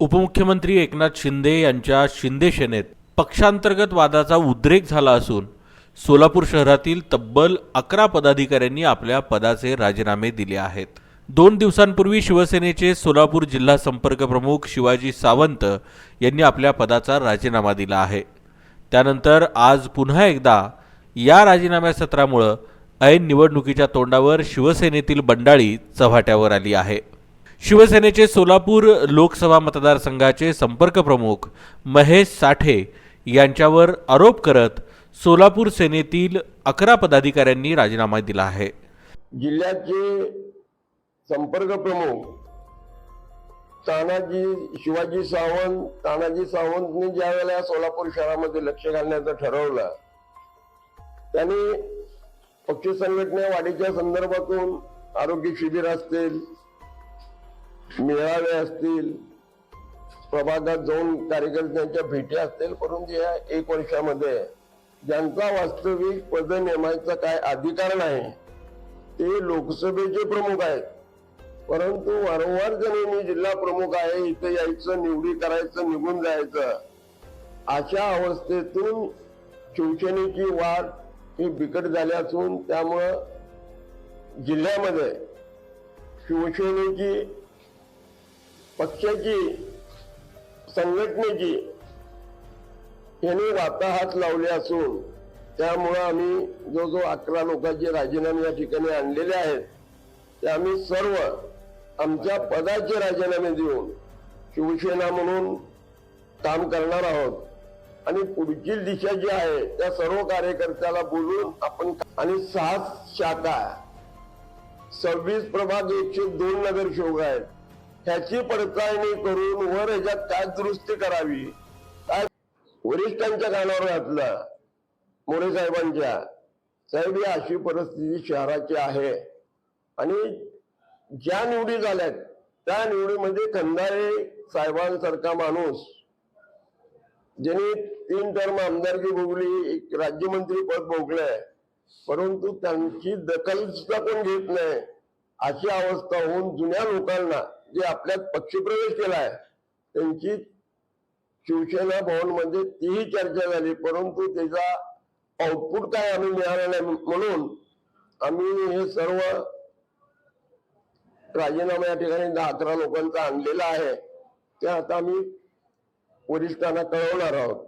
उपमुख्यमंत्री एकनाथ शिंदे यांच्या शिंदे सेनेत पक्षांतर्गत वादाचा उद्रेक झाला असून सोलापूर शहरातील तब्बल 11 पदाधिकाऱ्यांनी आपल्या पदाचे राजीनामे दिले आहेत। 2 दिवसांपूर्वी शिवसेनेचे सोलापूर जिल्हा संपर्क प्रमुख शिवाजी सावंत यांनी आपल्या पदाचा राजीनामा दिला आहे। त्यानंतर आज पुन्हा एकदा या राजीनाम्या सत्रामुळे ऐन निवडणुकीच्या तोंडावर शिवसेनेतील बंडाळी चव्हाट्यावर आली आहे। शिवसेनेचे सोलापूर लोकसभा मतदारसंघाचे संपर्क प्रमुख महेश साठे यांच्यावर आरोप करत सोलापूर सेनेतील 11 पदाधिकाऱ्यांनी राजीनामा दिला आहे। जिल्ह्याचे संपर्क प्रमुख शिवाजी सावंतने ज्या वेळेला सोलापूर शहरामध्ये लक्ष घालण्याचं ठरवलं, त्यांनी पक्ष संघटना वाढीच्या संदर्भातून आरोग्य शिबिर असतील, मेळावे असतील, प्रभागात जाऊन कार्यकर्त्यांच्या भेटी असतील, परंतु या 1 वर्षामध्ये ज्यांचा वास्तविक पद नेमायचा काय अधिकार नाही ते लोकसभेचे प्रमुख आहेत। परंतु वारंवार जणी मी जिल्हा प्रमुख आहे, इथे यायचं, निवडी करायचं, निघून जायचं, अशा अवस्थेतून शिवसेनेची वाढ ही बिकट झाली असून त्यामुळं जिल्ह्यामध्ये शिवसेनेची, पक्षाची, संघटनेची यांनी वाताहात लावले असून त्यामुळे आम्ही जो 11 लोकांचे राजीनामे या ठिकाणी आणलेले आहेत ते आम्ही सर्व आमच्या पदाचे राजीनामे देऊन शिवसेना म्हणून काम करणार आहोत आणि पुढची दिशा जी आहे त्या सर्व कार्यकर्त्याला बोलून आपण आणि 6 शाखा, 26 प्रभाग, 102 नगरसेवक आहेत, ह्याची पडताळणी करून वर ह्याच्यात काय दुरुस्ती करावी, काय वरिष्ठांच्या कानावर घातलं, मोरे साहेबांच्या, साहेब ही अशी परिस्थिती शहराची आहे आणि ज्या निवडी झाल्यात त्या निवडीमध्ये खंदारे साहेबांसारखा माणूस ज्यांनी 3 टर्म आमदारकी भोगली, 1 राज्यमंत्री पद भोगलंय, परंतु त्यांची दखल सुद्धा कोण घेत नाही, अशी अवस्था होऊन जुन्या लोकांना जे आपल्यात पक्षप्रवेश केलाय त्यांची शिवसेना भवन मध्ये तीही चर्चा झाली, परंतु त्याचा आउटपुट काय आम्ही मिळाला नाही, म्हणून आम्ही हे सर्व राजीनामा या ठिकाणी 10-11 लोकांचा आणलेला आहे, ते आता आम्ही वरिष्ठांना कळवणार आहोत।